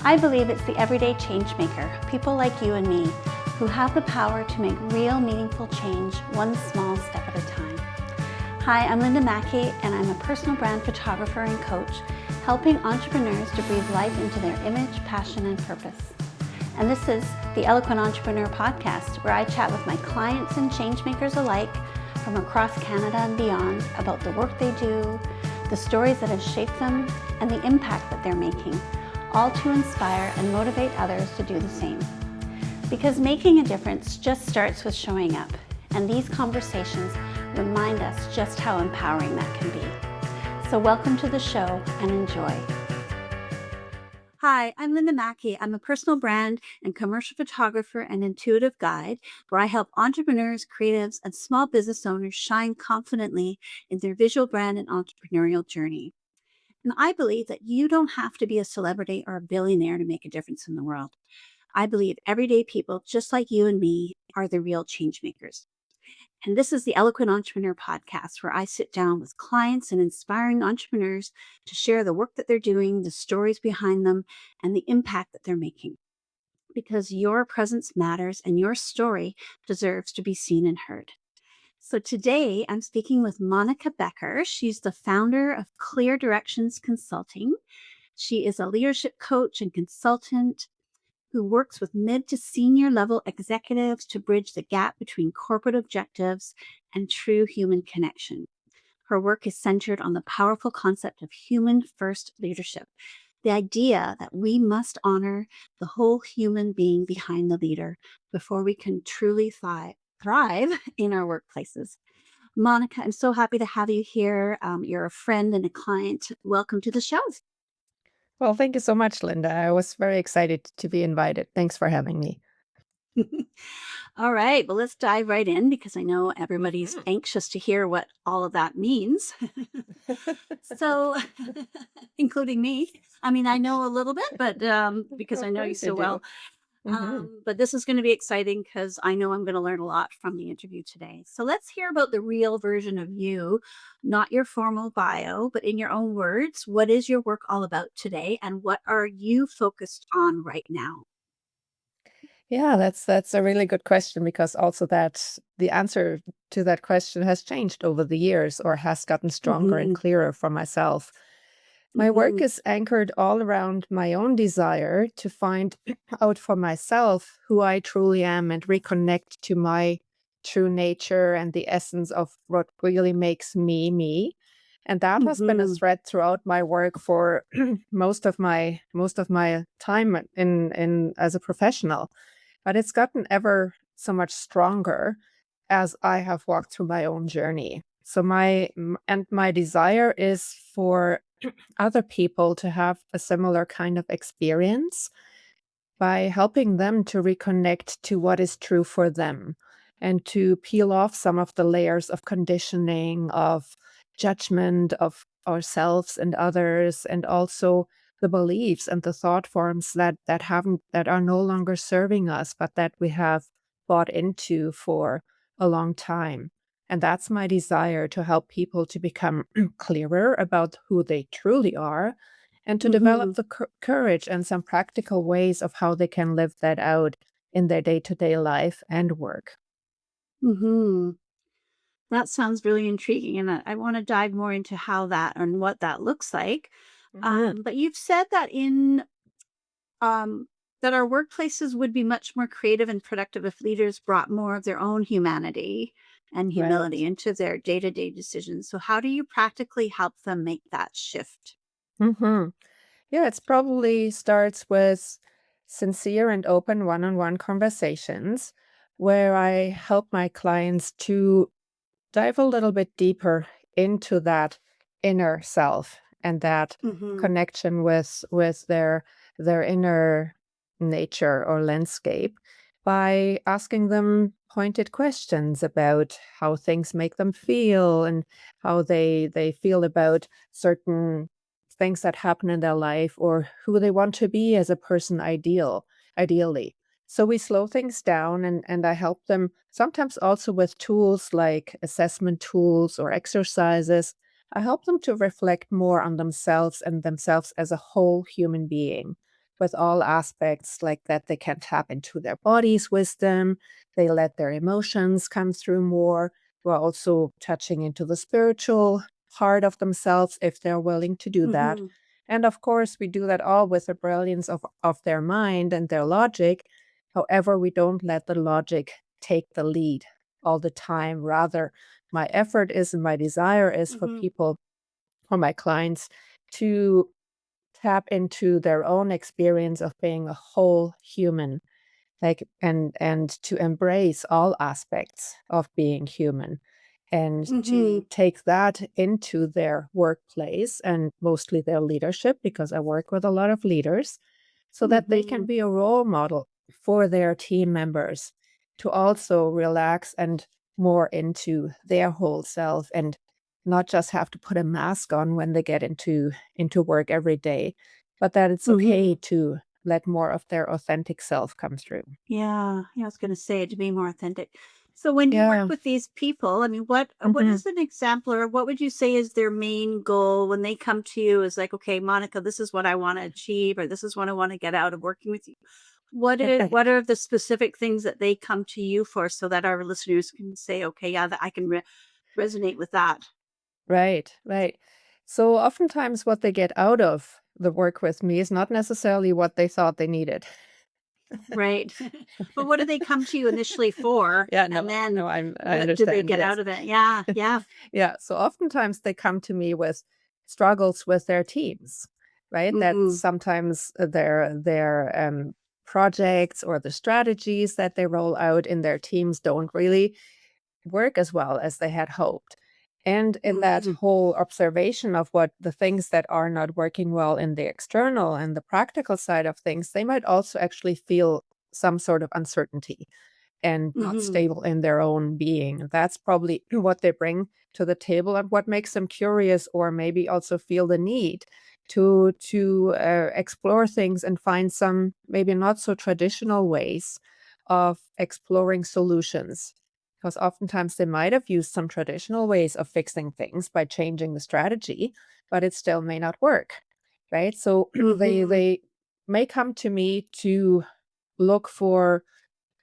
I believe it's the everyday change maker, people like you and me, who have the power to make real meaningful change one small step at a time. Hi, I'm Linda Mackie, and I'm a personal brand photographer and coach, helping entrepreneurs to breathe life into their image, passion, and purpose. And this is the Eloquent Entrepreneur podcast, where I chat with my clients and change makers alike from across Canada and beyond about the work they do, the stories that have shaped them, and the impact that they're making, all to inspire and motivate others to do the same. Because making a difference just starts with showing up, and these conversations remind us just how empowering that can be. So welcome to the show and enjoy. Hi, I'm Linda Mackie. I'm a personal brand and commercial photographer and intuitive guide where I help entrepreneurs, creatives, and small business owners shine confidently in their visual brand and entrepreneurial journey. And I believe that you don't have to be a celebrity or a billionaire to make a difference in the world. I believe everyday people, just like you and me, are the real change makers. And this is the Eloquent Entrepreneur podcast, where I sit down with clients and inspiring entrepreneurs to share the work that they're doing, the stories behind them, and the impact that they're making. Because your presence matters and your story deserves to be seen and heard. So today I'm speaking with Monika Becker. She's the founder of Clear Directions Consulting. She is a leadership coach and consultant who works with mid to senior level executives to bridge the gap between corporate objectives and true human connection. Her work is centered on the powerful concept of human first leadership, the idea that we must honor the whole human being behind the leader before we can truly thrive in our workplaces. Monika, I'm so happy to have you here. You're a friend and a client. Welcome to the show. Well, thank you so much, Linda. I was very excited to be invited. Thanks for having me. All right. Well, let's dive right in because I know everybody's anxious to hear what all of that means. So, including me. I mean, I know a little bit, but because I Of know you course you so do. well. Mhm. But this is going to be exciting because I know I'm going to learn a lot from the interview today. So let's hear about the real version of you, not your formal bio, but in your own words. What is your work all about today, and what are you focused on right now? Yeah, that's a really good question because also that the answer to that question has changed over the years or has gotten stronger and Hmm. clearer for myself. My work Hmm. is anchored all around my own desire to find out for myself who I truly am and reconnect to my true nature and the essence of what really makes me me. And that has been a Hmm. thread throughout my work for most of my time in as a professional. But it's gotten ever so much stronger as I have walked through my own journey. So my desire is for other people to have a similar kind of experience by helping them to reconnect to what is true for them and to peel off some of the layers of conditioning, of judgment of ourselves and others, and also the beliefs and the thought forms that are no longer serving us, but that we have bought into for a long time. And that's my desire to help people to become clearer about who they truly are and to Hmm. develop the courage and some practical ways of how they can live that out in their day-to-day life and work. Hmm. That sounds really intriguing, and I want to dive more into how that and what that looks like. Mhm. But you've said that um, that our workplaces would be much more creative and productive if leaders brought more of their own humanity and humility Right. into their day-to-day decisions. So, how do you practically help them make that shift? Mhm. Yeah, it's probably starts with sincere and open one-on-one conversations where I help my clients to dive a little bit deeper into that inner self and that Hmm. connection with their inner nature or landscape by asking them pointed questions about how things make them feel and how they feel about certain things that happen in their life or who they want to be as a person ideally. So we slow things down and I help them sometimes also with tools like assessment tools or exercises. I help them to reflect more on themselves and themselves as a whole human being. with all aspects like that. They can tap into their body's wisdom. They let their emotions come through more. We're also touching into the spiritual part of themselves if they're willing to do that. Mm-hmm. And of course, we do that all with the brilliance of their mind and their logic. However, we don't let the logic take the lead all the time. Rather, my effort is and my desire is for Mm-hmm. people, for my clients, to tap into their own experience of being a whole human, like and to embrace all aspects of being human, and Mm-hmm. to take that into their workplace and mostly their leadership, because I work with a lot of leaders, so that they can Mm-hmm. be a role model for their team members to also relax and more into their whole self, and not just have to put a mask on when they get into work every day, but that it's Mm-hmm. okay to let more of their authentic self come through. Yeah, I was going to say to be more authentic. So when you work Yeah. with these people, I mean, what Mhm. is an example, or what would you say is their main goal when they come to you? Is like, okay, Monica, this is what I want to achieve, or this is what I want to get out of working with you. What are the specific things that they come to you for, so that our listeners can say, okay, yeah, that I can resonate with that. Right, right. So oftentimes what they get out of the work with me is not necessarily what they thought they needed. Right. But what do they come to you initially for? Yeah, And no, then no, I what do they understand. get out Yes. of it? Yeah. Yeah. Yeah. So oftentimes they come to me with struggles with their teams, right? That Mm-hmm. sometimes their projects or the strategies that they roll out in their teams don't really work as well as they had hoped. And in that Mm-hmm. whole observation of what the things that are not working well in the external and the practical side of things, they might also actually feel some sort of uncertainty and not Mm-hmm. stable in their own being. That's probably what they bring to the table and what makes them curious, or maybe also feel the need to explore things and find some maybe not so traditional ways of exploring solutions. Because oftentimes they might have used some traditional ways of fixing things by changing the strategy, but it still may not work, right? So Mm-hmm. they may come to me to look for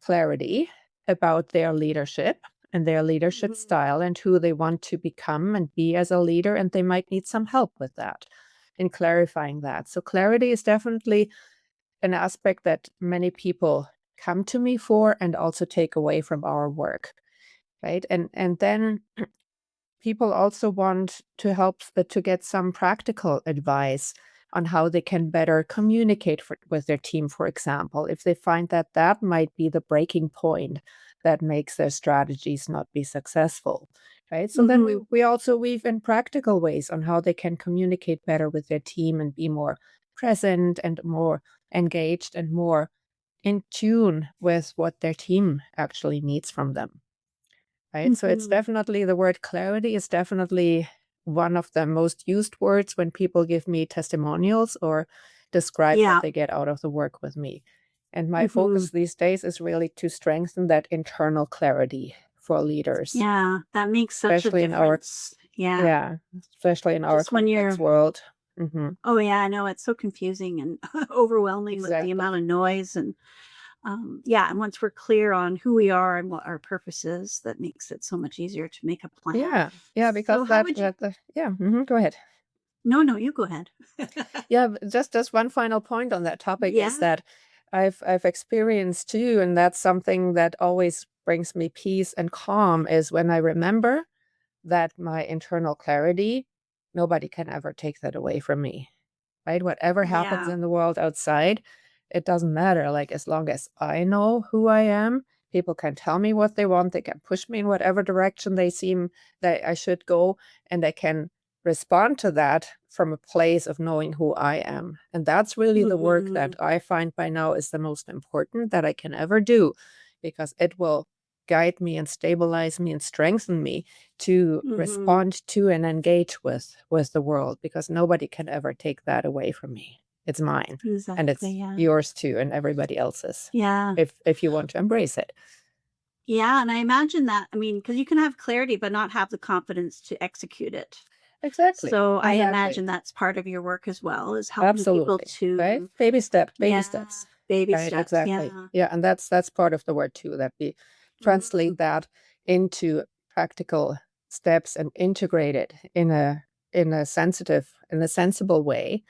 clarity about their leadership and their leadership Mhm. style and who they want to become and be as a leader. And they might need some help with that, in clarifying that. So, clarity is definitely an aspect that many people come to me for and also take away from our work, right? And then people also want to help to get some practical advice on how they can better communicate with their team, for example, if they find that that might be the breaking point that makes their strategies not be successful, right? So then we, Mhm. we also weave in practical ways on how they can communicate better with their team and be more present and more engaged and more in tune with what their team actually needs from them. Right? So it's Mhm. definitely, the word clarity is definitely one of the most used words when people give me testimonials or describe what Yeah. they get out of the work with me. And my Mhm. focus these days is really to strengthen that internal clarity for leaders, Yeah, that makes such a especially in our, difference. Yeah. yeah, especially in our Just when complex you're world. Hmm. Oh, yeah, I know, it's so confusing and overwhelming with the amount Exactly. of noise, and, yeah, and once we're clear on who we are and what our purpose is, that makes it so much easier to make a plan. Yeah. Yeah. Because So how would you yeah. Go ahead. No, no, you go ahead. Yeah, just one final point on that topic is Yeah. that I've experienced too, and that's something that always brings me peace and calm, is when I remember that my internal clarity, nobody can ever take that away from me, right? Whatever happens Yeah. in the world outside, it doesn't matter. Like, as long as I know who I am, people can tell me what they want. They can push me in whatever direction they seem that I should go, and I can respond to that from a place of knowing who I am. And that's really the work that Mhm. I find by now is the most important that I can ever do, because it will guide me and stabilize me and strengthen me to Mhm. respond to and engage with the world, because nobody can ever take that away from me. It's mine, and Exactly, it's yeah. yours too, and everybody else's, Yeah. if you want to embrace it. Yeah, and I imagine that, I mean, because you can have clarity but not have the confidence to execute it. Exactly. So I Exactly. imagine that's part of your work as well, is helping people Absolutely. Right? to, Baby yeah, steps. baby Right, steps. exactly. Yeah. Yeah, and that's part of the word too, that we Mm, translate that into practical steps and integrate it in a sensible way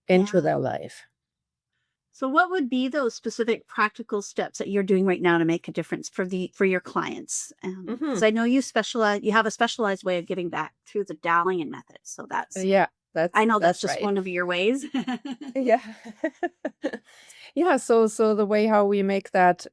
into yeah. their life. So what would be those specific practical steps that you're doing right now to make a difference for your clients? Because Mhm. I know you have a specialized way of giving back through the Dalian method. So Yeah, I know that's that's just right. one of your ways. Yeah. Yeah, so the way how we make that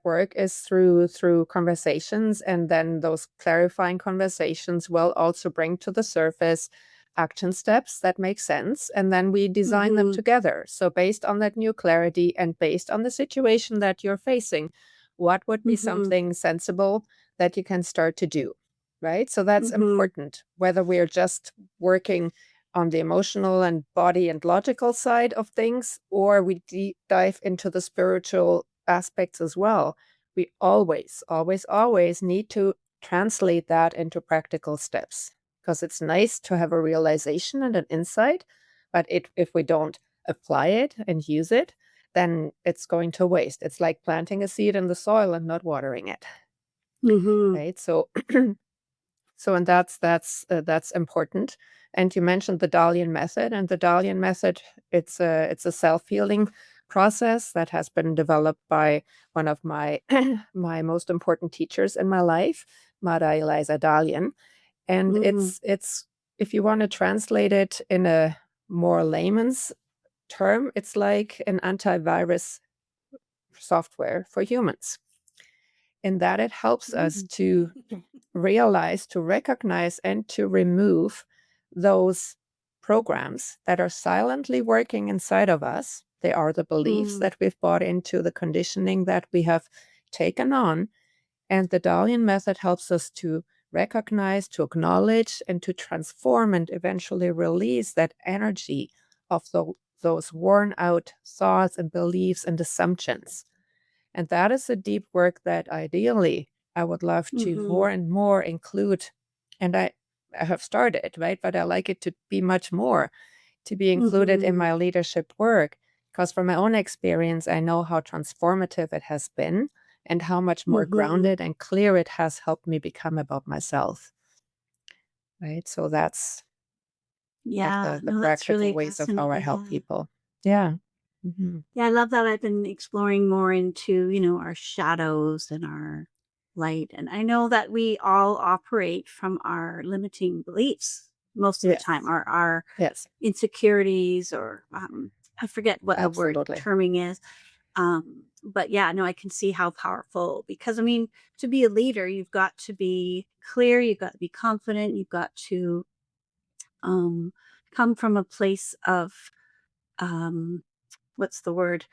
work is through conversations, and then those clarifying conversations will also bring to the surface action steps that make sense, and then we design them Hmm. together. So based on that new clarity and based on the situation that you're facing, what would be Hmm. something sensible that you can start to do, right? So that's Hmm. important, whether we're just working on the emotional and body and logical side of things, or we deep dive into the spiritual aspects as well. We always need to translate that into practical steps, because it's nice to have a realization and an insight, but if we don't apply it and use it, then it's going to waste. It's like planting a seed in the soil and not watering it, Hmm. right? So so, and that's important. And you mentioned the Dalian method, and the Dalian method, it's a self-healing process that has been developed by one of my my most important teachers in my life, Mada Eliza Dalian. And Hmm. it's if you want to translate it in a more layman's term, it's like an antivirus software for humans, in that it helps us to realize, to recognize, and to remove those programs that are silently working inside of us. They are the beliefs Hmm. that we've bought into, the conditioning that we have taken on. And the Dalian method helps us to recognize, to acknowledge, and to transform and eventually release that energy of those worn out thoughts and beliefs and assumptions. And that is a deep work that ideally I would love to Hmm. more and more include. And I have started, right? But I like it to be much more, to be included in Hmm. my leadership work. Because from my own experience, I know how transformative it has been and how much more Hmm. grounded and clear it has helped me become about myself. Right. So that's like Yeah. the No, that's practical really ways of how I fascinating. help Yeah. people. Yeah. Hmm. Yeah, I love that. I've been exploring more into, our shadows and our light. And I know that we all operate from our limiting beliefs most of the time, Yes. our Yes. insecurities, or I forget what the word Absolutely. terming is. But yeah, no, I can see how powerful, because I mean, to be a leader, you've got to be clear, you've got to be confident, you've got to um, come from a place of um, what's the word?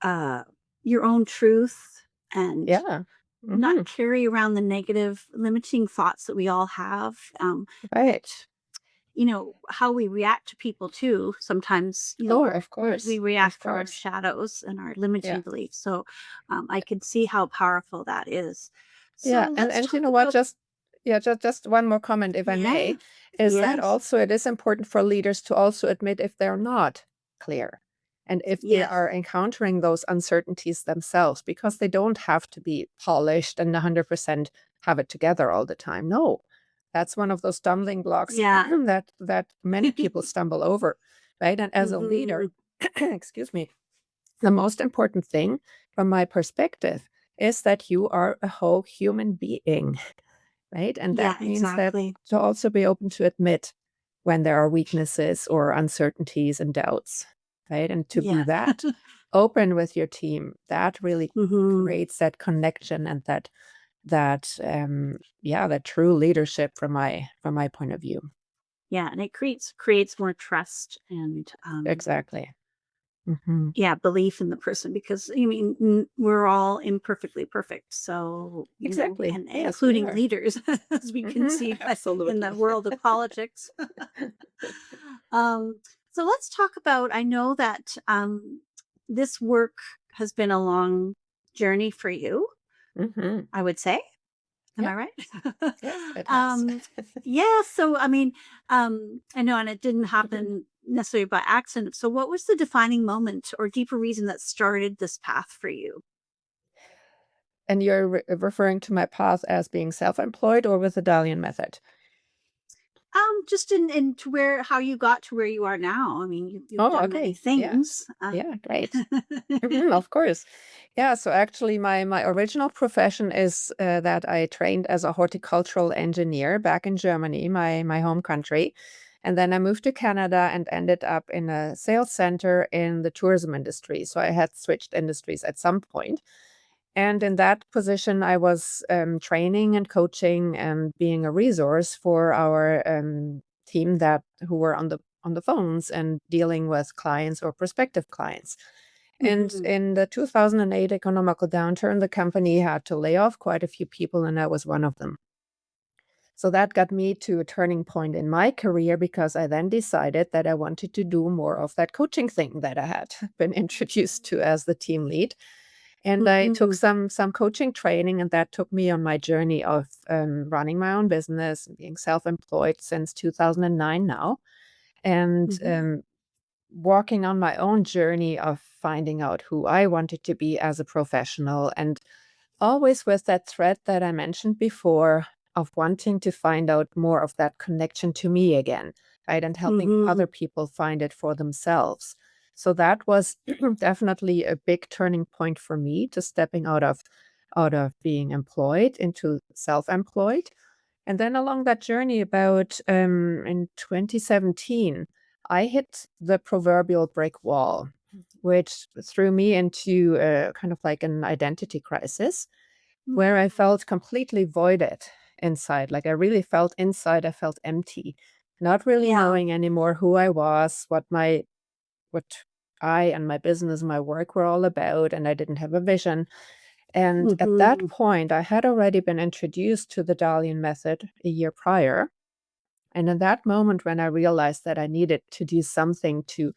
uh, your own truth, and Yeah. not Hmm. carry around the negative limiting thoughts that we all have. Right. How we react to people too. Sometimes, Oh, our of we course. Of react from our course. shadows and our Yeah. limiting beliefs. So I can see how powerful that is. Yeah. So let's And you talk know what? about, Just one more comment, if I yeah, may, is that yes, also it is important for leaders to also admit if they're not clear and if they yes, are encountering those uncertainties themselves, because they don't have to be polished and 100% have it together all the time. No. That's one of those stumbling blocks yeah. that many people stumble over, right? And as a leader, Hmm. excuse me, the most important thing from my perspective is that you are a whole human being, right? And Yeah, that means that exactly. to also be open to admit when there are weaknesses or uncertainties and doubts, right? And to be Yeah. that open with your team, that really Hmm. creates that connection and that true leadership from my point of view. Yeah, and it creates more trust and Exactly. Hmm. yeah, belief in the person, because I mean, we're all imperfectly perfect. So, Exactly. and Yes, we including are. leaders, as we can Hmm. see in the Absolutely. world of politics. um, so let's talk about, I know that this work has been a long journey for you, Hmm. I would say. Am Yeah. I right? Yes, it has. um, yeah. So, I mean, I know, and it didn't happen necessarily by accident. So, what was the defining moment or deeper reason that started this path for you? And you're referring to my path as being self-employed or with the Dalian method? Just in to where how you got to where you are now. I mean, you've Oh, done many okay. Yeah. things. Yeah, great. Of course. Yeah, so actually my original profession is that I trained as a horticultural engineer back in Germany, my home country. And then I moved to Canada and ended up in a sales center in the tourism industry. So I had switched industries at some point. And in that position, I was training and coaching and being a resource for our team that who were on the phones and dealing with clients or prospective clients. And Mhm. in the 2008 economical downturn, the company had to lay off quite a few people, and I was one of them. So that got me to a turning point in my career because I then decided that I wanted to do more of that coaching thing that I had been introduced to as the team lead. And I took Mhm. some coaching training, and that took me on my journey of running my own business and being self-employed since 2009 now, and Mhm. walking on my own journey of finding out who I wanted to be as a professional, and always with that thread that I mentioned before of wanting to find out more of that connection to me again, right? And helping other Mhm. people find it for themselves. So that was definitely a big turning point for me, to stepping out of being employed into self-employed. And then along that journey, about in 2017, I hit the proverbial brick wall, which threw me into kind of like an identity crisis where I Mhm. felt completely voided inside. Like I really felt inside, I felt empty, not really Yeah. knowing anymore who I was, what I and my business, my work were all about, and I didn't have a vision. And at that Mhm. point, I had already been introduced to the Dalian method a year prior. And in that moment, when I realized that I needed to do something to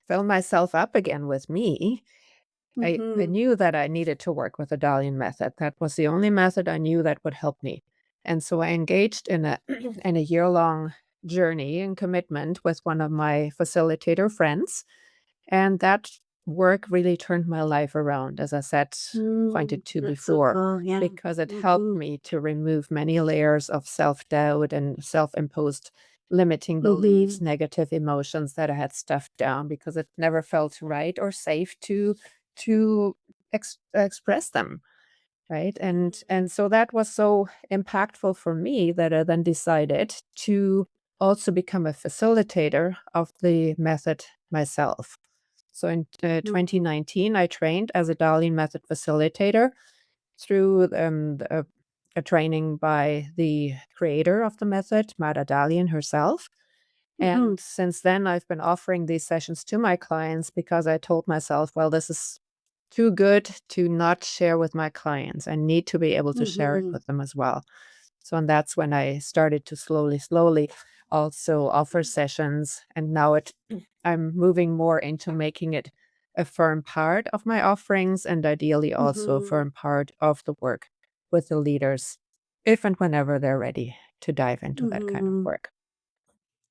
fill myself up again with me, I Mhm. knew that I needed to work with the Dalian method. That was the only method I knew that would help me. And so I engaged in a in a year-long journey and commitment with one of my facilitator friends. And that work really turned my life around, as I said, Mm. pointed to That's so before, cool. Yeah. because it helped Mhm. me to remove many layers of self-doubt and self-imposed limiting beliefs, Mhm. negative emotions that I had stuffed down because it never felt right or safe to express them. Right. And so that was so impactful for me that I then decided to also become a facilitator of the method myself. So in Mhm. 2019, I trained as a Dalian method facilitator through a training by the creator of the method, Mada Dalian herself. Mhm. And since then, I've been offering these sessions to my clients because I told myself, well, this is too good to not share with my clients. I need to be able to share it Mhm. with them as well. So, and that's when I started to slowly also offer sessions. And now I'm moving more into making it a firm part of my offerings, and ideally also a Mhm. firm part of the work with the leaders, if and whenever they're ready to dive into that kind of Mhm. work.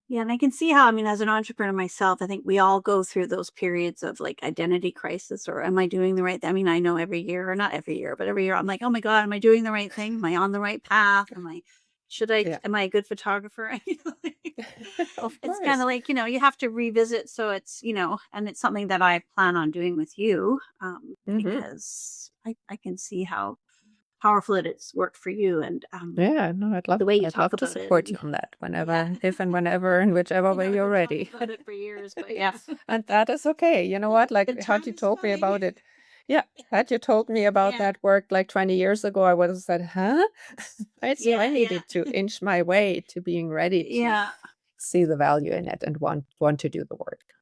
Yeah, and I can see how, I mean, as an entrepreneur myself, I think we all go through those periods of like identity crisis or am I doing the right thing? I mean, I know every year, or not every year, but every year I'm like, oh my God, am I doing the right thing? Am I on the right path? Yeah. Am I a good photographer? Of It's kind of course. like, you have to revisit. So and it's something that I plan on doing with you, Hmm. because I can see how powerful it's worked for you, and Yeah, no, the way you I'd talk love to about it. support you And on that yeah. whenever, if and whenever, in whichever way I've you're been talking ready. about it for years, but yeah. And that is okay. You know what? Like, The had time you is told me coming. about it, yeah, had you told me about Yeah. that work like 20 years ago, I would have said, huh? Right. So I Yeah, yeah. needed to inch my way to being ready to Yeah, see the value in it and want to do the work.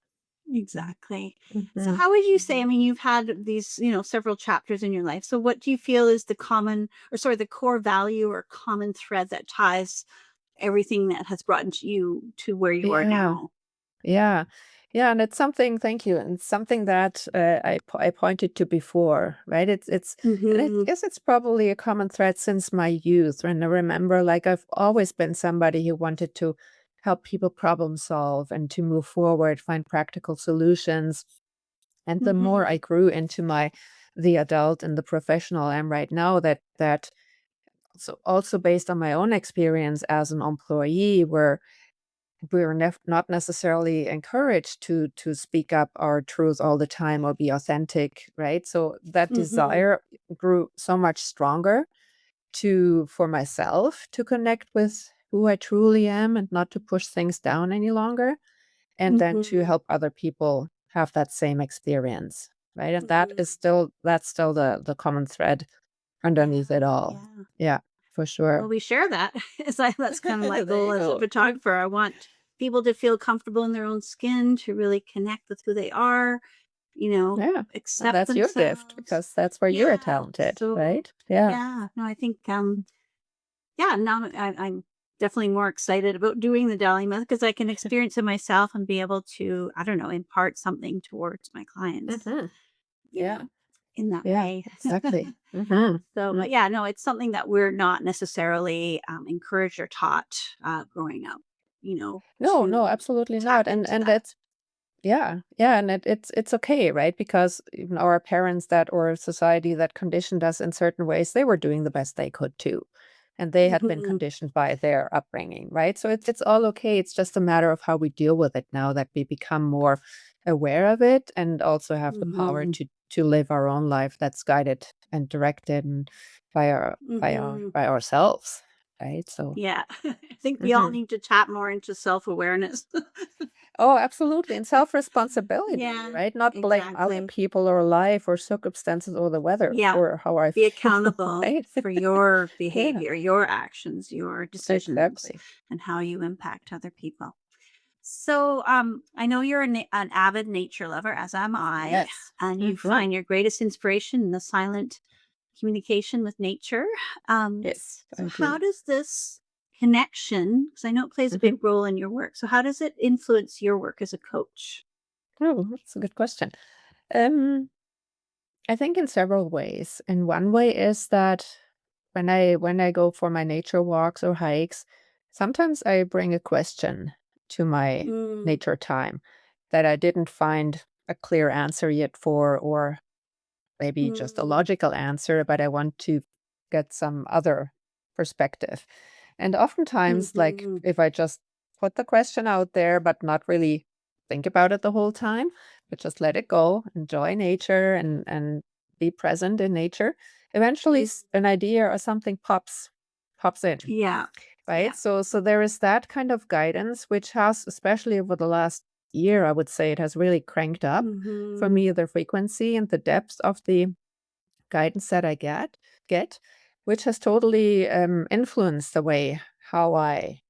exactly. So Mm-hmm. how would you say, I mean, you've had these, several chapters in your life. So what do you feel is the common, or sorry, the core value or common thread that ties everything that has brought you to where you are Yeah. now? Yeah. Yeah, and it's something thank you, and something that, I pointed to before, right? It's and I Mhm. guess it's probably a common thread since my youth, and I remember, like, I've always been somebody who wanted to help people problem solve and to move forward, find practical solutions, and the more I Mhm. grew into the adult and the professional I am right now, that so also based on my own experience as an employee, where we're not necessarily encouraged to speak up our truth all the time or be authentic, right? So that Mhm. desire grew so much stronger to for myself to connect with who I truly am and not to push things down any longer, and then to Mhm. help other people have that same experience, right? And Mhm. that's still the common thread underneath Yeah. it all. Yeah. Yeah, for Well, sure. we share that. That's kind of my There goal you as a go. photographer. I want people to feel comfortable in their own skin, to really connect with who they are, Yeah, and accept that's your gift themselves. because that's where you're Yeah. talented, So, right? Yeah. yeah, no, I think, yeah, now I'm definitely more excited about doing the Dalian Method because I can experience it myself and be able to, I don't know, impart something towards my clients, Mhm. you Yeah, know, in that yeah, way. exactly. Mhm. So, but Mm. yeah, no, it's something that we're not necessarily encouraged or taught growing up, No, no, to absolutely tap not, into and that. that's yeah, yeah, and it's okay, right? Because even our parents that or society that conditioned us in certain ways, they were doing the best they could too. And they had been Hmm. conditioned by their upbringing, right? So it's all okay. It's just a matter of how we deal with it now that we become more aware of it and also have the power Hmm. to live our own life that's guided and directed and Hmm. by ourselves, right? So Yeah, I think we all mhm. need to tap more into self awareness. Oh, absolutely. And self-responsibility, Yeah, right? Not blame other exactly. people or life or circumstances or the weather Yeah, for how I be feel, accountable right? for your Yeah, behavior, your actions, your decisions, exactly. and how you impact other people. So, I know you're an avid nature lover, as am I, Yes. and you Mhm. find your greatest inspiration in the silent communication with nature. Yes, So I how do. does this connection, because I know it plays a Mhm. big role in your work, so how does it influence your work as a coach? Oh, that's a good question. Um, I think in several ways. And one way is that when I go for my nature walks or hikes, sometimes I bring a question to my Mm, nature time that I didn't find a clear answer yet for, or maybe just a mm, logical answer, but I want to get some other perspective. And oftentimes, like mhm, if I just put the question out there, but not really think about it the whole time, but just let it go, enjoy nature and be present in nature, eventually mm, an idea or something pops in. yeah, Right. yeah, So there is that kind of guidance, which has, especially over the last year, I would say it has really cranked up for mhm, me the frequency and the depth of the guidance that I get, which has totally influenced the way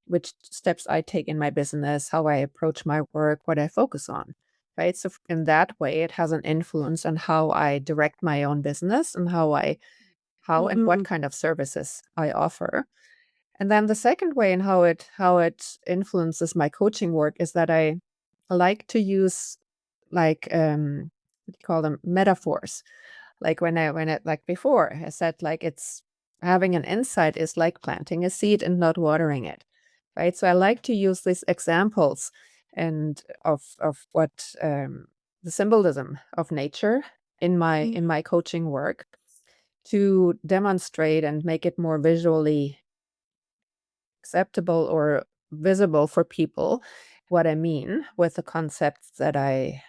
which steps I take in my business, how I approach my work, what I focus on. Right. So in that way, it has an influence on how I direct my own business and how and what mhm, kind of services I offer. And then the second way in how it influences my coaching work is that I like to use like what do you call them, metaphors. Like when I like before I said, like, it's having an insight is like planting a seed and not watering it. Right. So I like to use these examples and of what the symbolism of nature in mm, my coaching work to demonstrate and make it more visually acceptable or visible for people what I mean with the concepts that I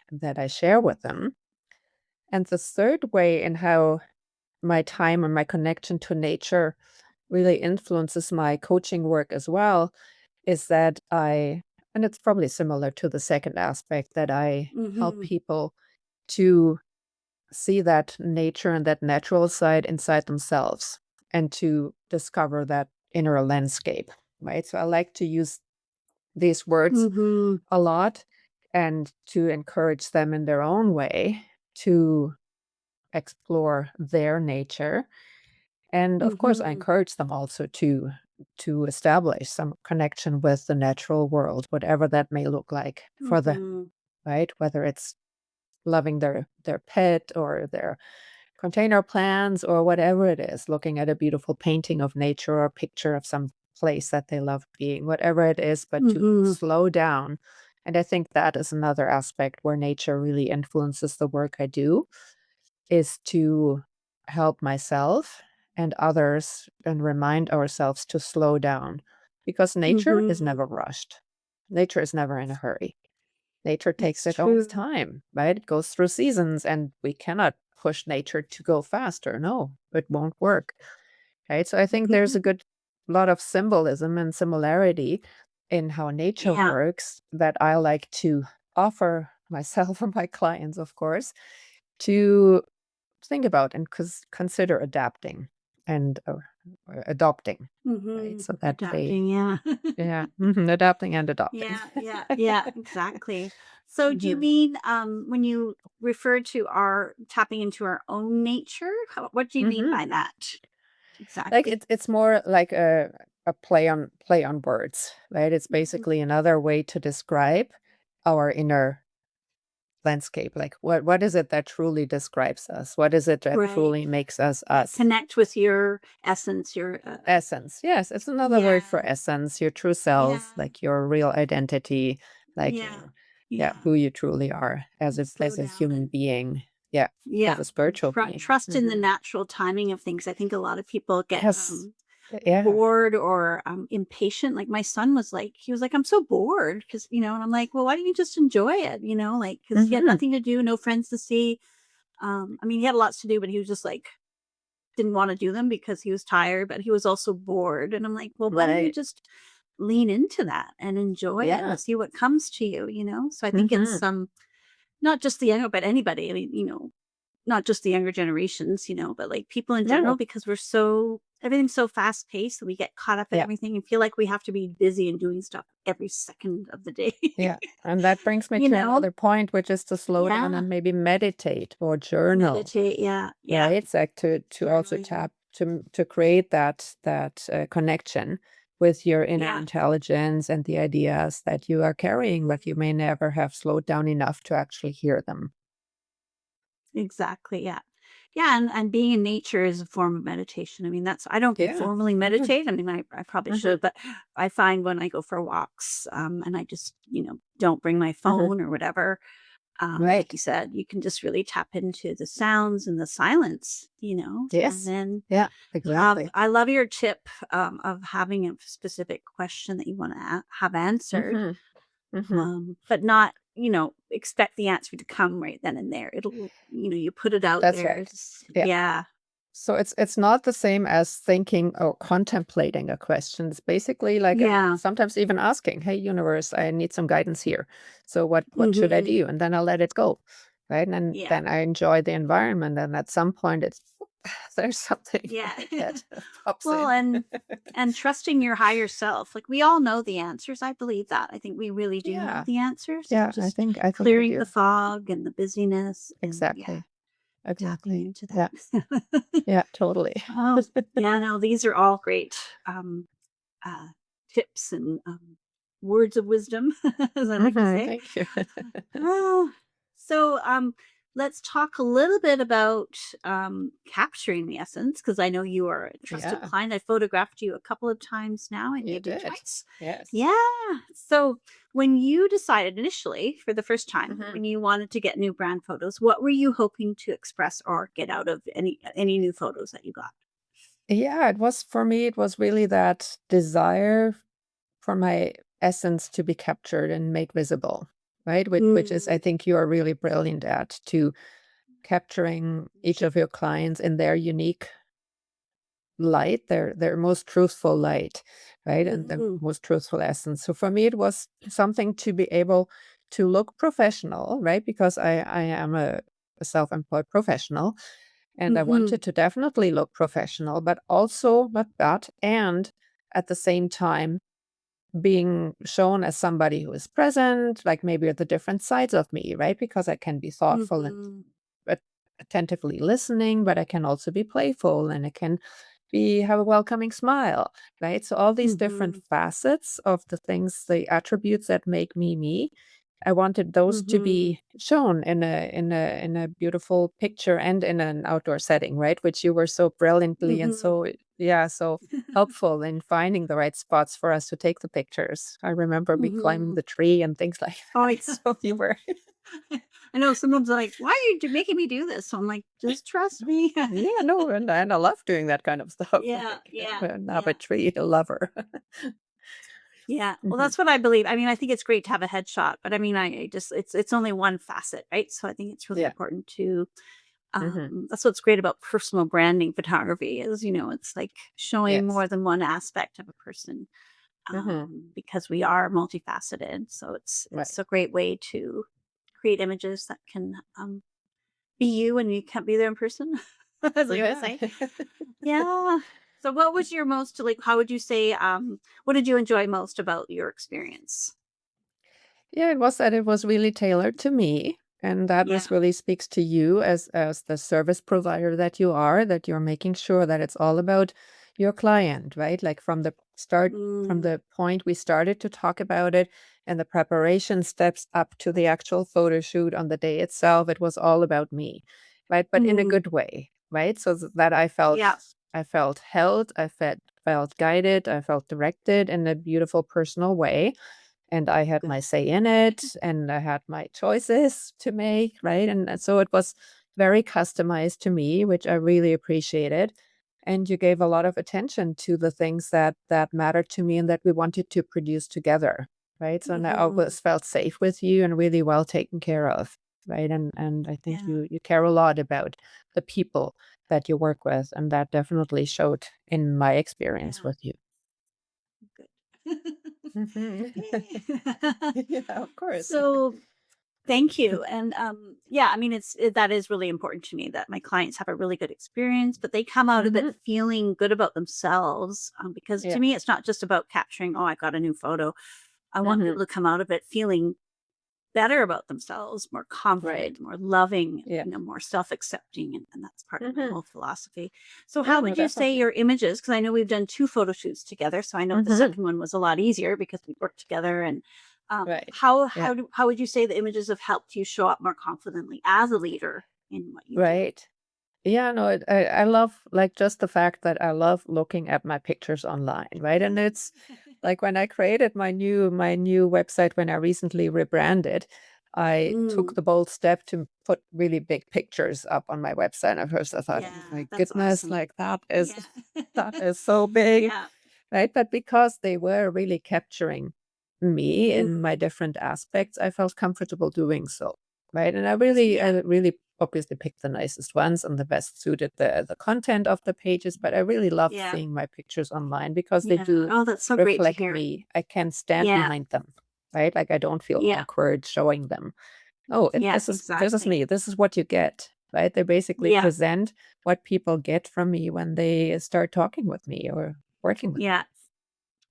share with them. And the third way in how my time and my connection to nature really influences my coaching work as well is that and it's probably similar to the second aspect, that I help mhm, people to see that nature and that natural side inside themselves and to discover that inner landscape, right? So I like to use these words mhm, a lot and to encourage them in their own way to explore their nature. And of course, I mhm, encourage them also to establish some connection with the natural world, whatever that may look like for them. mhm. right? Whether it's loving their pet or their container plants or whatever it is, looking at a beautiful painting of nature or picture of some place that they love being, whatever it is, but to Mhm. slow down. And I think that is another aspect where nature really influences the work I do, is to help myself and others and remind ourselves to slow down because nature is Mhm. never rushed. Nature is never in a hurry. Nature takes It's its own true. time, right? It goes through seasons and we cannot push nature to go faster. No, it won't work. Right. So I think there's a Mhm. good lot of symbolism and similarity in how nature Yeah. works that I like to offer myself and my clients, of course, to think about and consider adapting and adopting. Right. Mhm. So that they, Adapting, yeah. yeah, adapting and adopting. Yeah, yeah, yeah, exactly. So do you Mhm. mean, when you refer to our tapping into our own nature, what do you mean Mhm. by that Like exactly? it's more like a play on words, right? It's Mhm. basically another way to describe our inner landscape. Like what is it that truly describes us? What is it that Right. truly makes us Yeah, us? connect with your essence, your, Essence. Yes, it's another yeah, word for essence, your true self, yeah, like your real identity, like yeah, yeah, yeah, who you truly are as and a slow as a down human and being. Yeah, yeah, as a spiritual being. trust in the Hmm. natural timing of things. I think a lot of people get, Yes. Yeah. bored or impatient. Like my son was like, he was like, I'm so bored because, and I'm like, well, why don't you just enjoy it? Like, because he had Hmm. nothing to do, no friends to see. I mean, he had lots to do, but he was just like, didn't want to do them because he was tired, but he was also bored. And I'm like, well, why don't you Right. just lean into that and enjoy it and Yeah. see what comes to you? So I think it's Hmm. not just the younger, but anybody. I mean, not just the younger generations, but like people in general, No. because everything's so fast paced and we get caught up in Yeah. everything and feel like we have to be busy and doing stuff every second of the day. Yeah. And that brings me you to know? another point, which is to slow down Yeah. and maybe meditate or journal, Meditate. Yeah. Yeah. right? It's like to also Journaling. tap to create that connection with your inner Yeah. intelligence and the ideas that you are carrying, but you may never have slowed down enough to actually hear them. Exactly. Yeah. Yeah. And being in nature is a form of meditation. I mean, I don't Yeah. formally Hmm. meditate. I mean, I probably Hmm. should, but I find when I go for walks, and I just, don't bring my Hmm. phone or whatever, like Right. you said, you can just really tap into the sounds and the silence, and Yes. then Yeah. Exactly. I love your tip, of having a specific question that you want to have answered, Hmm. Hmm. but not, expect the answer to come right then and there. You put it out That's there. right. It's, Yeah. yeah. So it's not the same as thinking or contemplating a question. It's basically like Yeah. sometimes even asking, "Hey, universe, I need some guidance here. So what should I Hmm. do?" And then I'll let it go, right? And Yeah. then I enjoy the environment. And at some point, it's there's something Yeah. that pops Well, in. and trusting your higher self. Like we all know the answers. I believe that. I think we really do know Yeah, the answers. It's yeah. I just think we clearing the do fog and the busyness and yeah, exactly, tapping exactly. into Yeah, that. yeah. Totally. Oh, yeah, no, these are all great uh tips and words of wisdom, as I like to Hmm. say. Thank you. Oh, so let's talk a little bit about capturing the essence because I know you are a trusted Yeah, client. I photographed you a couple of times now and you maybe did. twice. Yes. Yeah. So when you decided initially for the first time Mhm. when you wanted to get new brand photos, what were you hoping to express or get out of any new photos that you got? Yeah, it was for me, it was really that desire for my essence to be captured and made visible, right? Which is, I Mm, think you are really brilliant at to capturing each of your clients in their unique light, their most truthful light, right? And the mhm, most truthful essence. So for me, it was something to be able to look professional, right? Because I am a self-employed professional and I mhm, wanted to definitely look professional, but also but and at the same time being shown as somebody who is present, like maybe at the different sides of me, right? Because I can be thoughtful and mhm, at- attentively listening, but I can also be playful and I can be have a welcoming smile, right? So all these different mhm, facets of the things, the attributes that make me me, I wanted those to Mhm. be shown in a beautiful picture and in an outdoor setting, right? Which you were so brilliantly and Mhm. so yeah, so helpful in finding the right spots for us to take the pictures. I remember me climbing Mhm. the tree and things like Oh, that. yeah. So you were I know someone's like, "Why are you making me do this?" So I'm like, "Just trust me." yeah, no, and I love doing that kind of stuff. Yeah, Like yeah, I'm a yeah, tree lover. yeah. Well, Mhm. that's what I believe. I mean, I think it's great to have a headshot, but I mean, I just it's only one facet, right? So I think it's really Yeah. important to Mhm. that's what's great about personal branding photography is, it's like showing Yes. more than one aspect of a person Mhm. because we are multifaceted. So it's Right. a great way to create images that can be you when you can't be there in person, as I always Yeah. say. Yeah. So what was your most like how would you say what did you enjoy most about your experience? Yeah, it was that it was really tailored to me, and that Yeah. was really speaks to you as the service provider that you are, that you're making sure that it's all about your client, right? Like from Mm, the point we started to talk about it and the preparation steps up to the actual photo shoot on the day itself, it was all about me, right? But in a mm, good way, right? So that yeah. I felt held, felt guided, I felt directed in a beautiful personal way and I had Good. my say in it, and I had my choices to make, right? And so it was very customized to me, which I really appreciated. And you gave a lot of attention to the things that mattered to me and that we wanted to produce together, right? So now I Mhm. always felt safe with you and really well taken care of, right? And I think Yeah. you care a lot about the people that you work with, and that definitely showed in my experience Yeah. with you. Good. Mhm. Yay. Yeah, of course. So thank you. And yeah, I mean that is really important to me that my clients have a really good experience, but they come out of it Mhm. feeling good about themselves. Because to Yeah. me, it's not just about capturing, oh, I got a new photo. I want Mhm. people to come out of it feeling better about themselves, more Right. confident, more loving, Yeah. more self-accepting, and that's part of my Mhm. whole philosophy. So Yeah, how no, would you say definitely. your images, because I know we've done 2 photo shoots together, so I know the Mhm. second one was a lot easier because we worked together and Right. Yeah. how would you say the images have helped you show up more confidently as a leader in what you do? Right. Yeah, no, I love like just the fact that I love looking at my pictures online, right? And it's like when I created my new website when I recently rebranded, I took Mm, the bold step to put really big pictures up on my website. At first I thought, oh yeah, my that's goodness, awesome. like Yeah. that is so big. Yeah. Right? But because they were really capturing me in Mhm. my different aspects, I felt comfortable doing so. Right. And I Yeah. really obviously picked the nicest ones and the best suited the content of the pages. But I really love Yeah. seeing my pictures online because they Yeah. do Oh, that's so great to reflect hear. me. I can stand Yeah. behind them. Right. Like I don't feel Yeah. awkward showing them. Oh, Yes, this is exactly. me. This is what you get. Right. They basically Yeah. present what people get from me when they start talking with me or working with Yeah. me.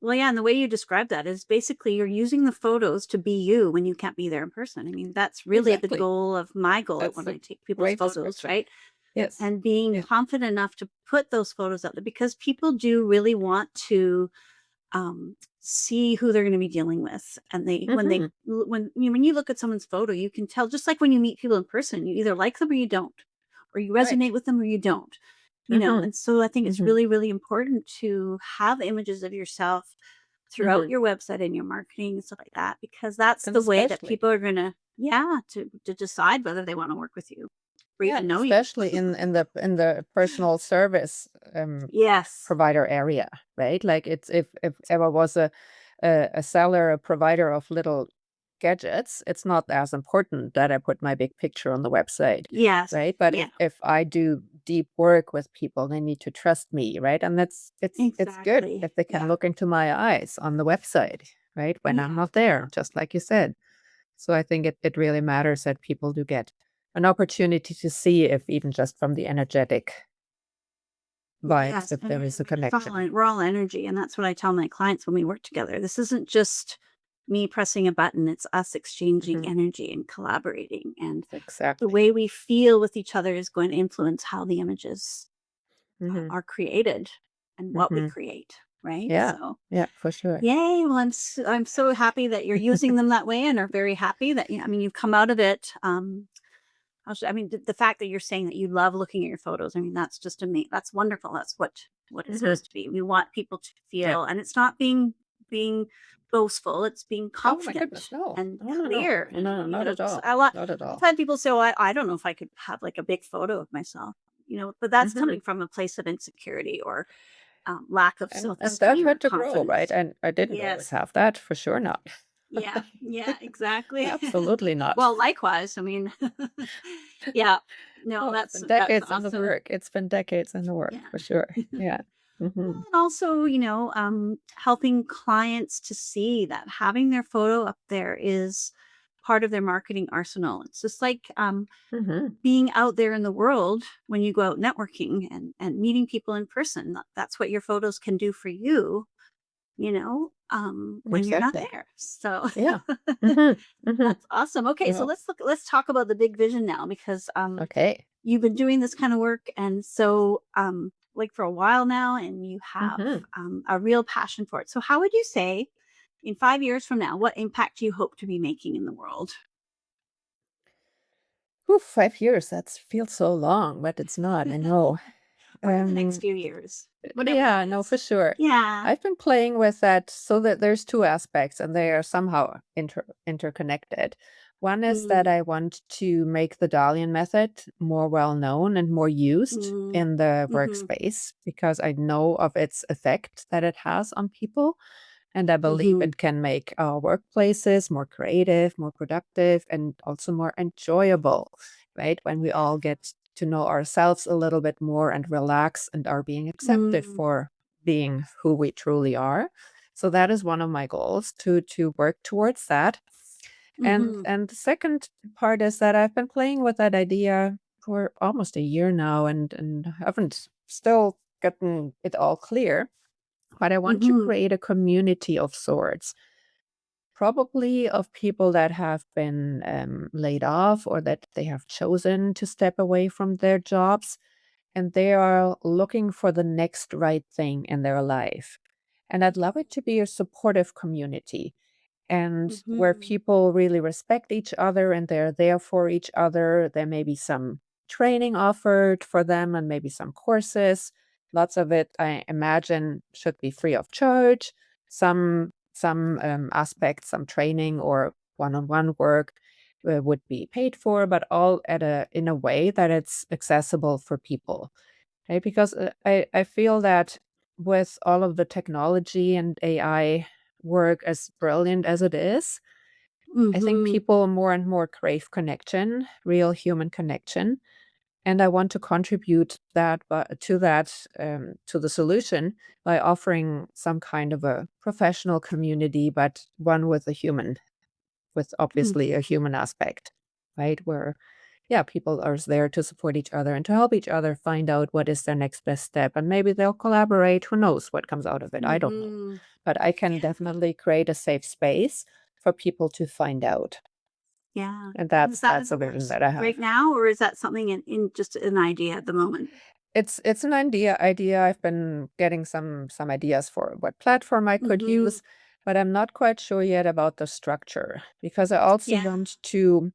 Well, yeah, and the way you describe that is basically you're using the photos to be you when you can't be there in person. I mean, that's really the Exactly. goal of my goal That's when a I take people's great photos, description. right? Yes. And being Yeah. confident enough to put those photos out there because people do really want to see who they're going to be dealing with. And Mhm. when you look at someone's photo, you can tell just like when you meet people in person, you either like them or you don't, or you Right. resonate with them or you don't. Mhm. And so I think it's Mhm. really, really important to have images of yourself throughout Mhm. your website and your marketing and stuff like that, because that's And the way that especially people are gonna, yeah, to decide whether they want to work with you or yeah, even and know you. especially in the personal service, Yes. provider area, right? Like, it's if ever was a seller, a provider of little gadgets, it's not as important that I put my big picture on the website, Yes. right? But Yeah. if I do deep work with people, they need to trust me, right? And it's good Exactly. if they can Yeah. look into my eyes on the website, right? When I'm Yeah. not Yeah. there, just like you said. So I think it really matters that people do get an opportunity to see if even just from the energetic vibes, Yes. if And there is a it's all, connection. we're all energy. And that's what I tell my clients when we work together. This isn't just me pressing a button, it's us exchanging Mhm. energy and collaborating. And the Exactly. way we feel with each other is going to influence how the images Mhm. are created and what we Mhm. create. right? Yeah. So, Yeah, for sure. yay! Well, I'm so happy that you're using them that way and are very happy that I mean, you've come out of it. I mean, the fact that you're saying that you love looking at your photos, I mean, that's just amazing. That's wonderful. That's what it's Mhm. supposed to be. We want people to Yeah. feel, and it's not being boastful. It's being Oh my goodness, confident no. and No, no, no. clear. No, no, not at 'Cause all. Not at I've all. had people say, "Well, I don't know if I could have like a big photo of myself," but that's Mhm. coming from a place of insecurity or lack of And that self-esteem or had to grow, right? confidence. And I didn't always Yes. have that, for sure not. Yeah. Yeah. Exactly. Absolutely not. Well, likewise. I mean, yeah. No, Oh, it's been that's decades in the awesome. work. It's been decades in the work, Yeah. for sure. Yeah. Well, Mhm. and also, helping clients to see that having their photo up there is part of their marketing arsenal. It's just like Mhm. being out there in the world when you go out networking and meeting people in person. That's what your photos can do for you, when you're not Exactly. there. So Yeah. Mhm. Mhm. that's awesome. Okay, so Well, let's talk about the big vision now because okay. you've been doing this kind of work and so like for a while now and you have Mhm. a real passion for it. So how would you say in 5 years from now what impact do you hope to be making in the world? Whew, 5 years, that feels so long, but it's not, I know. Or in the next Um, few years, whatever that yeah, no, is. for sure. Yeah. I've been playing with that so that there's 2 aspects, and they are somehow interconnected. One is that Mm, I want to make the Dalian Method more well known and more used mm, in the mm-hmm, workspace because I know of its effect that it has on people. And I believe mm-hmm. it can make our workplaces more creative, more productive, and also more enjoyable, right? When we all get to know ourselves a little bit more and relax and are being accepted Mm, for being who we truly are. So that is one of my goals to work towards that. mm-hmm, And the second part is that I've been playing with that idea for almost a year now and haven't still gotten it all clear, but I want to mm-hmm, create a community of sorts, probably of people that have been laid off or that they have chosen to step away from their jobs and they are looking for the next right thing in their life. And I'd love it to be a supportive community and where mm-hmm. people really respect each other and they're there for each other. There may be some training offered for them and maybe some courses. Lots of it, I imagine, should be free of charge. Some aspects, some training or one-on-one work would be paid for, but all at a in a way that it's accessible for people. Right? Because I feel that with all of the technology and AI work, as brilliant as it is, I think Mm-hmm. people more and more crave connection, real human connection. And I want to contribute to that, to the solution by offering some kind of a professional community, but one with obviously a human aspect, right? Where yeah, people are there to support each other and to help each other find out what is their next best step. And maybe they'll collaborate. Who knows what comes out of it? I don't know. Mm-hmm. But I can Yeah. definitely create a safe space for people to find out. Yeah. And And is that in that's the a vision works that I have. right now, or is that something in just an idea at the moment? It's an idea. I've been getting some ideas for what platform I could Mhm. use, but I'm not quite sure yet about the structure because I also Yeah. want to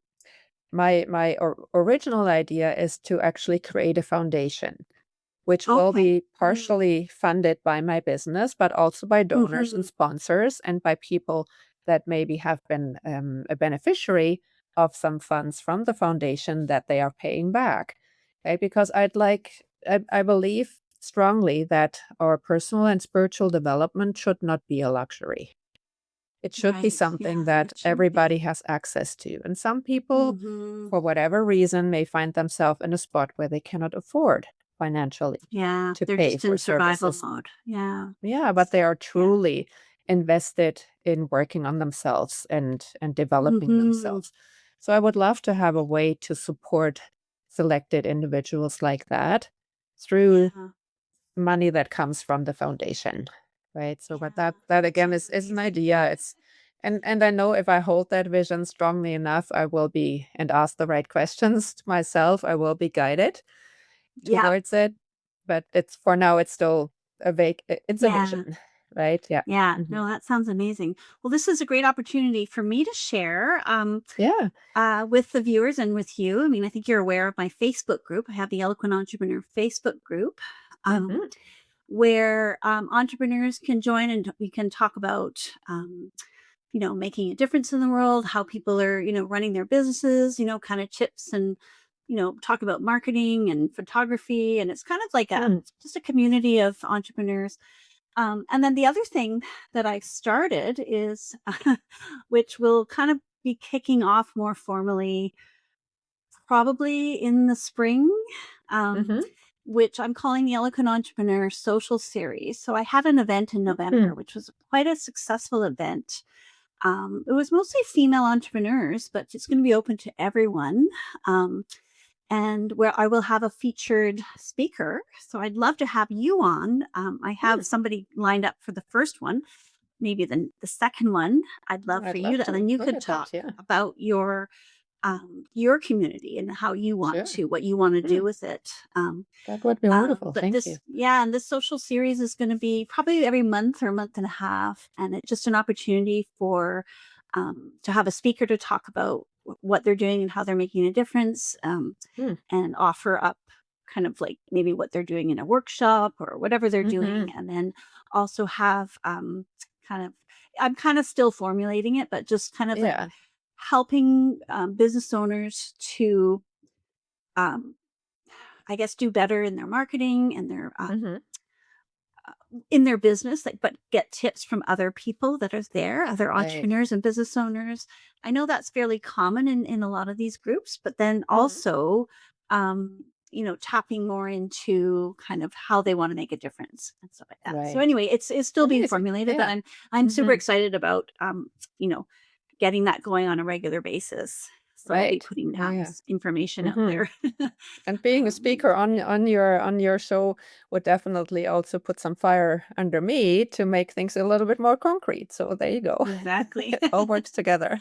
original idea is to actually create a foundation which will Okay. be Mm. partially funded by my business, but also by donors and Mhm. sponsors and by people that maybe have been a beneficiary of some funds from the foundation that they are paying back. Okay? Because I believe strongly that our personal and spiritual development should not be a luxury. It should be Right. something Yeah, that it should everybody be. has access to. And some people, Mhm. for whatever reason, may find themselves in a spot where they cannot afford financially Yeah, to they're pay just for in survival services. mode. Yeah. Yeah, but they are Yeah. truly invested in working on themselves and developing Mhm. themselves. So I would love to have a way to support selected individuals like that through Yeah. money that comes from the foundation, right? So, but Yeah. that That again sounds is an amazing. idea. It's and I know if I hold that vision strongly enough, I will be and ask the right questions to myself. I will be guided Yeah. towards it. But it's for now, it's still a vague. It's a Yeah. vision. right? Yeah. Yeah, Hmm. no, that sounds amazing. Well, this is a great opportunity for me to share Yeah. with the viewers and with you. I mean, I think you're aware of my Facebook group. I have the Eloquent Entrepreneur Facebook group. Um, Hmm. where entrepreneurs can join and we can talk about making a difference in the world, how people are running their businesses, kind of tips and talk about marketing and photography, and it's kind of like a Mm. just a community of entrepreneurs. And then the other thing that I've started is which will kind of be kicking off more formally probably in the spring, um, Hmm. which I'm calling the Eloquent Entrepreneur Social Series. So I had an event in November, Mm. which was quite a successful event. It was mostly female entrepreneurs, but it's going to be open to everyone. Um, and where I will have a featured speaker. So I'd love to have you on. I have Mm. somebody lined up for the first one, maybe the second one. I'd love for I'd you love to, and to then you look could at that. talk Yeah. about your community and how you want Sure. to, what you want to do Mm. with it. That would be wonderful. But Thank you. this, yeah, and this social series is going to be probably every month or month and a half, and it's just an opportunity for to have a speaker to talk about what they're doing and how they're making a difference, Mm. and offer up kind of like maybe what they're doing in a workshop or whatever they're Hmm. doing, and then also have kind of I'm kind of still formulating it, but just kind of like Yeah. helping business owners to um, I guess do better in their marketing and their Hmm. in their business, like, but get tips from other people that are there, other Right. entrepreneurs and business owners. I know that's fairly common in a lot of these groups, but then Hmm. also, tapping more into kind of how they want to make a difference and stuff like that. So Right. anyway, it's still being Amazing. formulated, but Yeah. I'm super Hmm. excited about you know, getting that going on a regular basis. So I'll be Right. putting Yeah. that Yeah. information out Hmm. there. And being a um, speaker on your show would definitely also put some fire under me to make things a little bit more concrete. So there you go. exactly. It all works together.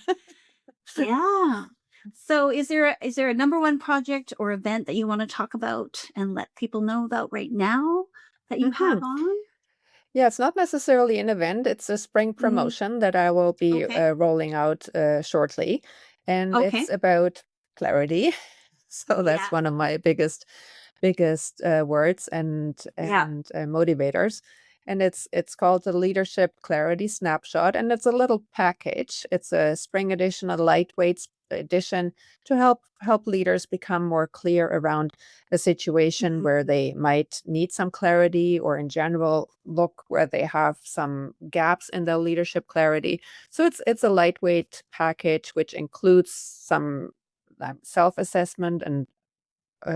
Yeah. So is there a number one project or event that you want to talk about and let people know about right now that you Hmm. have on? Yeah, it's not necessarily an event. It's a spring Mhm. promotion that I will be Okay. rolling out shortly. And Okay. it's about clarity. So that's Yeah. one of my biggest words Yeah. and motivators. And it's called the Leadership Clarity Snapshot, and it's a little package. It's a spring edition, a lightweight edition to help leaders become more clear around a situation where Mhm. they might need some clarity, or in general look where they have some gaps in their leadership clarity. So it's a lightweight package which includes some self-assessment and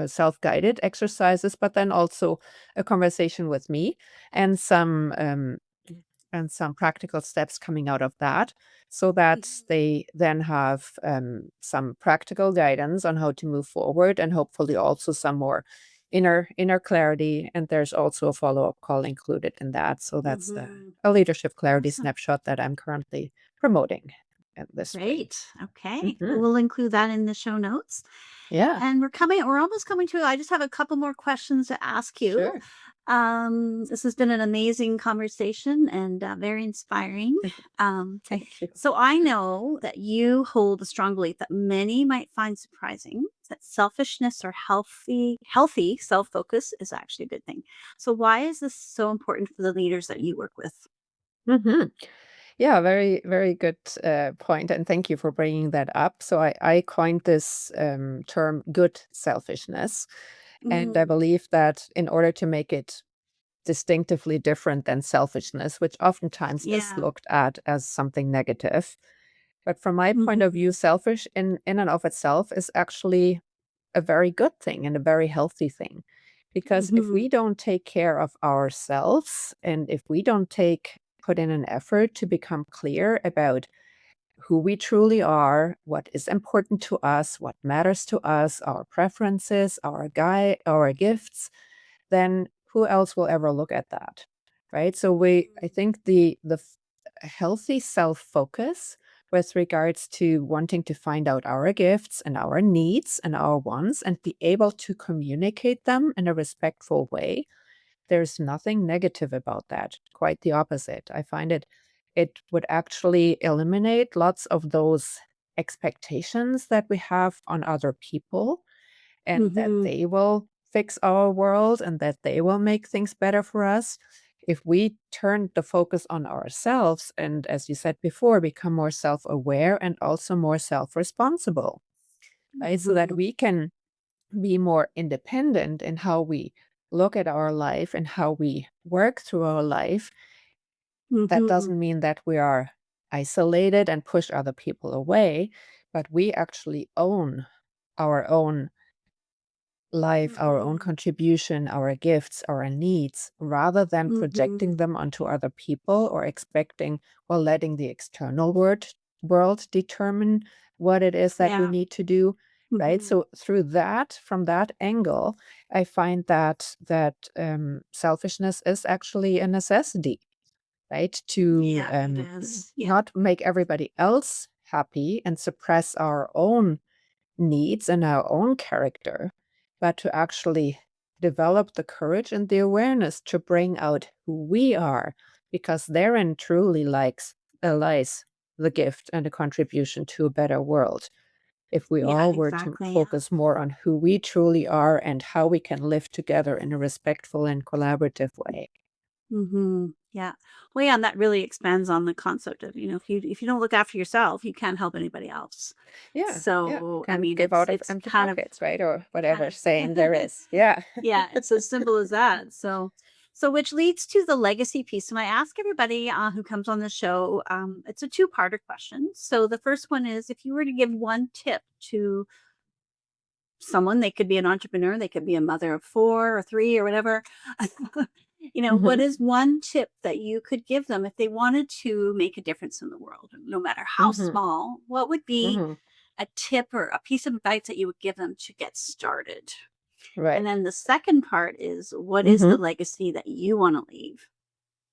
self-guided exercises, but then also a conversation with me and some practical steps coming out of that, so that Mhm. they then have some practical guidance on how to move forward, and hopefully also some more inner clarity. And there's also a follow-up call included in that. So that's Mhm. a leadership clarity Awesome. snapshot that I'm currently promoting in this spring. Great. Okay. Hmm. Well, we'll include that in the show notes. Yeah, And we're almost coming to, I just have a couple more questions to ask you. sure. This has been an amazing conversation and very inspiring. Um, Thank you. so I know that you hold a strong belief that many might find surprising that selfishness or healthy self-focus is actually a good thing. So why is this so important for the leaders that you work with? Hmm. Yeah, very, very good point, and thank you for bringing that up. So I coined this term "good selfishness," and I Mm, believe that in order to make it distinctively different than selfishness, which oftentimes is yeah. looked at as something negative, but from my point of Hmm. view, selfish in and of itself is actually a very good thing and a very healthy thing. Because if Hmm. we don't take care of ourselves, and if we don't put in an effort to become clear about who we truly are, what is important to us, what matters to us, our preferences, our gifts, then who else will ever look at that? Right? So I think the healthy self-focus with regards to wanting to find out our gifts and our needs and our wants and be able to communicate them in a respectful way, there's nothing negative about that. Quite the opposite. I find it would actually eliminate lots of those expectations that we have on other people, and that Mhm. they will fix our world and that they will make things better for us. If we turn the focus on ourselves and, as you said before, become more self aware and also more self responsible, right? So that Mhm. we can be more independent in how we look at our life and how we work through our life. That Mhm. doesn't mean that we are isolated and push other people away, but we actually own our own life, our own Mhm. contribution, our gifts, our needs, rather than Mhm. projecting them onto other people or expecting or letting the external world determine what it is that we Yeah. need to do. Right. Mhm. So through that, from that angle, I find that selfishness is actually a necessity, right? To Yeah, it is. Yeah. not make everybody else happy and suppress our own needs and our own character, but to actually develop the courage and the awareness to bring out who we are, because therein truly lies the gift and the contribution to a better world. If we Yeah, all were to exactly. Yeah. focus more on who we truly are and how we can live together in a respectful and collaborative way. Yeah. Well, yeah, and that really expands on the concept of, if you don't look after yourself, you can't help anybody else. Yeah, yeah. So, I Can't mean, give it's out of it's empty kind of pockets, right? Or kind whatever of saying there is. Yeah. yeah, it's as simple as that. So which leads to the legacy piece. And I ask everybody who comes on the show, it's a two-parter question. So the first one is, if you were to give one tip to someone, they could be an entrepreneur, they could be a mother of four or three or whatever. What Hmm. is one tip that you could give them if they wanted to make a difference in the world, no matter how Hmm. small? What would be Hmm. a tip or a piece of advice that you would give them to get started? And Right. then the second part is, what is Hmm. the legacy that you want to leave?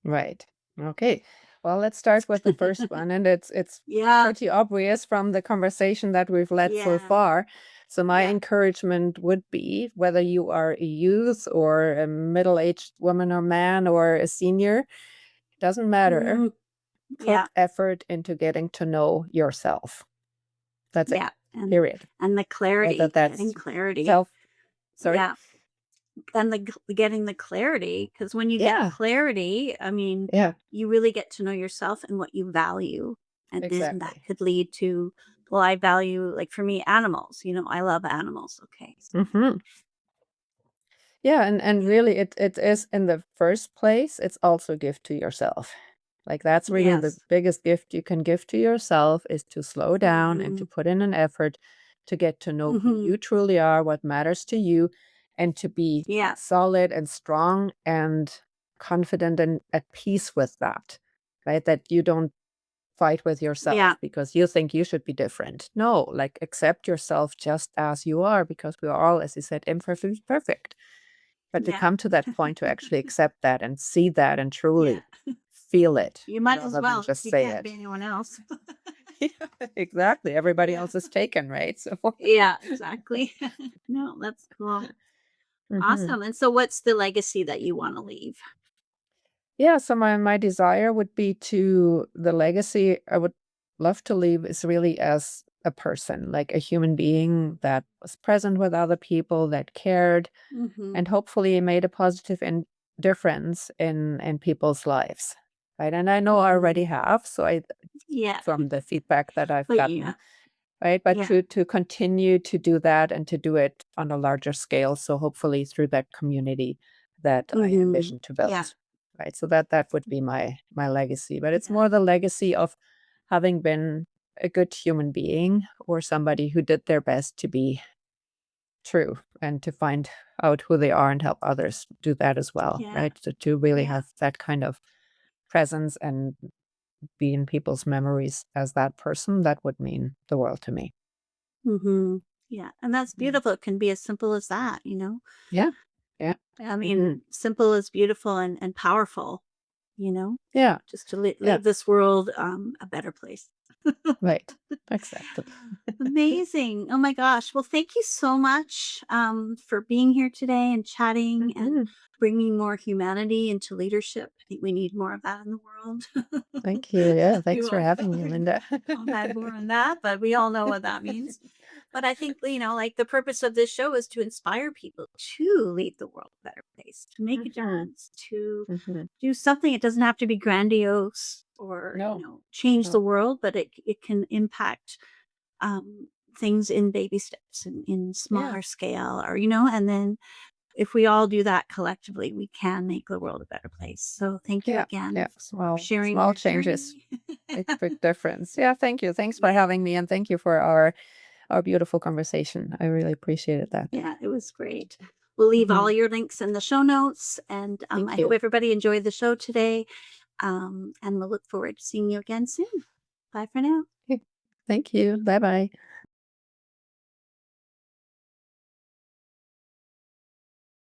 Right. Okay. Well, let's start with the first one, and it's Yeah, pretty obvious from the conversation that we've led so yeah, far. So my yeah. encouragement would be, whether you are a youth or a middle-aged woman or man or a senior, doesn't matter. Hmm. Yeah, Put effort into getting to know yourself. That's it. yeah. Period. And the Whether clarity, getting that's clarity. self, sorry. Yeah. And getting the clarity, because when you get Yeah. clarity, I mean, Yeah. you really get to know yourself and what you value. And then that Exactly. could lead to, well, I value, like for me, animals. I love animals. Okay. Hmm. Yeah, and Yeah. really it is in the first place, it's also a gift to yourself. Like that's really the Yes. biggest gift you can give to yourself is to slow down and to Hmm. put in an effort to get to know who Hmm. you truly are, what matters to you, and to be Yeah. solid and strong and confident and at peace with that. Right? That you don't fight with yourself Yeah. because you think you should be different. No, like accept yourself just as you are because we are all, as you said, imperfect, perfect. But to Yeah. come to that point to actually accept that and see that and Yeah. truly feel it You might as rather than well, just because you say can't be it. anyone else. Yeah, exactly. Everybody Yeah. else is taken, right? So, Yeah, exactly. No, that's cool. mhm. Awesome. And so what's the legacy that you want to leave? Yeah, so my desire would be to the legacy I would love to leave is really as a person, like a human being that was present with other people, that cared, Hmm. and hopefully made a positive difference in people's lives. Right. And I know I Hmm. already have. So I Yeah. from the feedback that I've But gotten, yeah. right? But Yeah. to continue to do that and to do it on a larger scale. So hopefully through that community that I Hmm. envision to Yeah. build. Right. So that would be my legacy. But it's Yeah. more the legacy of having been a good human being or somebody who did their best to be true and to find out who they are and help others do that as well. Yeah. Right. So to really Yeah. have that kind of presence and be in people's memories as that person, that would mean the world to me. Hmm. Yeah. And that's Mm. beautiful. It can be as simple as that. Yeah. Yeah. I mean, Mhm. simple is beautiful and powerful, you know, Yeah. just to Yeah. leave this world a better place. Right. Exactly. Amazing. Oh my gosh. Well, thank you so much for being here today and chatting and Mhm. bringing more humanity into leadership. I think we need more of that in the world. Thank you. Yeah, We thanks for will having me, Linda. add more on that, but we all know what that means. But I think, like the purpose of this show is to inspire people to leave the world a better place, to make a Mhm. difference, to Mhm. do something. It doesn't have to be grandiose or, No, change the no. world, but it can impact um, things in baby steps and in Yeah. smaller scale, or, and then if we all do that collectively, we can make the world a better place. So thank you Yeah. again Yeah. for Small sharing small your changes journey. make big difference. Yeah, thank you. Thanks for Yeah. having me, and thank you for our beautiful conversation. I really appreciated that. Yeah, it was great. We'll leave all Mhm. your links in the show notes. And I Thank hope you. everybody enjoyed the show today. And we'll look forward to seeing you again soon. Bye for now. Thank you. Bye-bye.